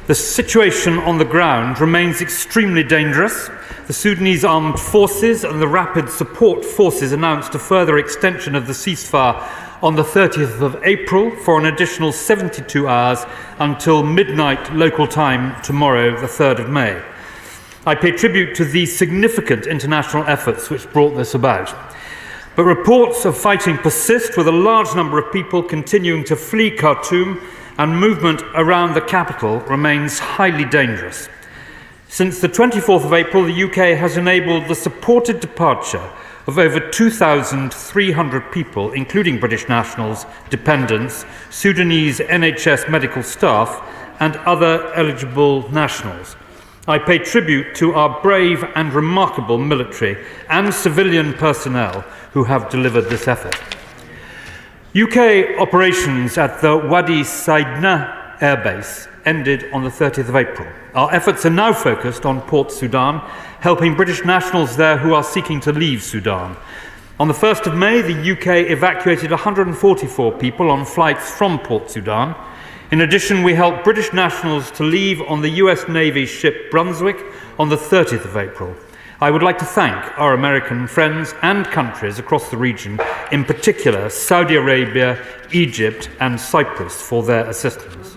The situation on the ground remains extremely dangerous. The Sudanese armed forces and the rapid support forces announced a further extension of the ceasefire on the 30th of April for an additional 72 hours until midnight local time tomorrow, the 3rd of May. I pay tribute to the significant international efforts which brought this about. But reports of fighting persist, with a large number of people continuing to flee Khartoum, and movement around the capital remains highly dangerous. Since the 24th of April, the UK has enabled the supported departure of over 2,300 people, including British nationals, dependents, Sudanese NHS medical staff, and other eligible nationals. I pay tribute to our brave and remarkable military and civilian personnel who have delivered this effort. UK operations at the Wadi Saidna airbase ended on the 30th of April. Our efforts are now focused on Port Sudan, helping British nationals there who are seeking to leave Sudan. On the 1st of May, the UK evacuated 144 people on flights from Port Sudan. In addition, we helped British nationals to leave on the US Navy ship Brunswick on the 30th of April. I would like to thank our American friends and countries across the region, in particular Saudi Arabia, Egypt and Cyprus, for their assistance.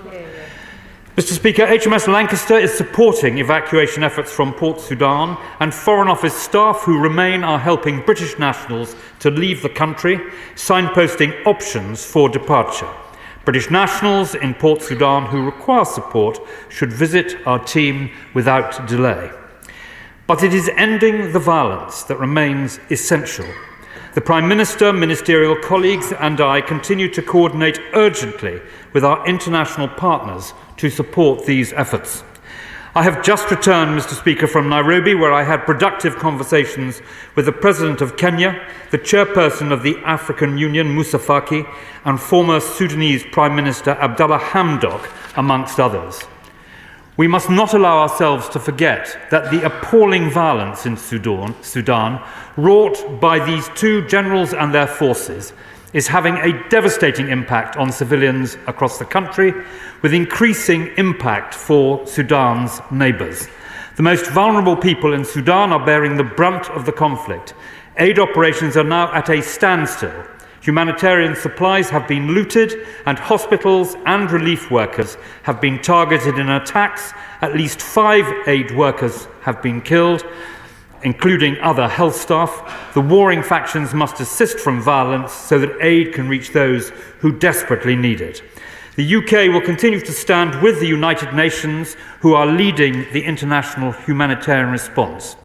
Mr. Speaker, HMS Lancaster is supporting evacuation efforts from Port Sudan, and Foreign Office staff who remain are helping British nationals to leave the country, signposting options for departure. British nationals in Port Sudan who require support should visit our team without delay. But it is ending the violence that remains essential. The Prime Minister, ministerial colleagues and I continue to coordinate urgently with our international partners to support these efforts. I have just returned, Mr. Speaker, from Nairobi, where I had productive conversations with the President of Kenya, the Chairperson of the African Union, Musa Faki, and former Sudanese Prime Minister Abdallah Hamdok, amongst others. We must not allow ourselves to forget that the appalling violence in Sudan, wrought by these two generals and their forces, is having a devastating impact on civilians across the country, with increasing impact for Sudan's neighbours. The most vulnerable people in Sudan are bearing the brunt of the conflict. Aid operations are now at a standstill. Humanitarian supplies have been looted, and hospitals and relief workers have been targeted in attacks. At least 5 aid workers have been killed, including other health staff. The warring factions must desist from violence so that aid can reach those who desperately need it. The UK will continue to stand with the United Nations, who are leading the international humanitarian response.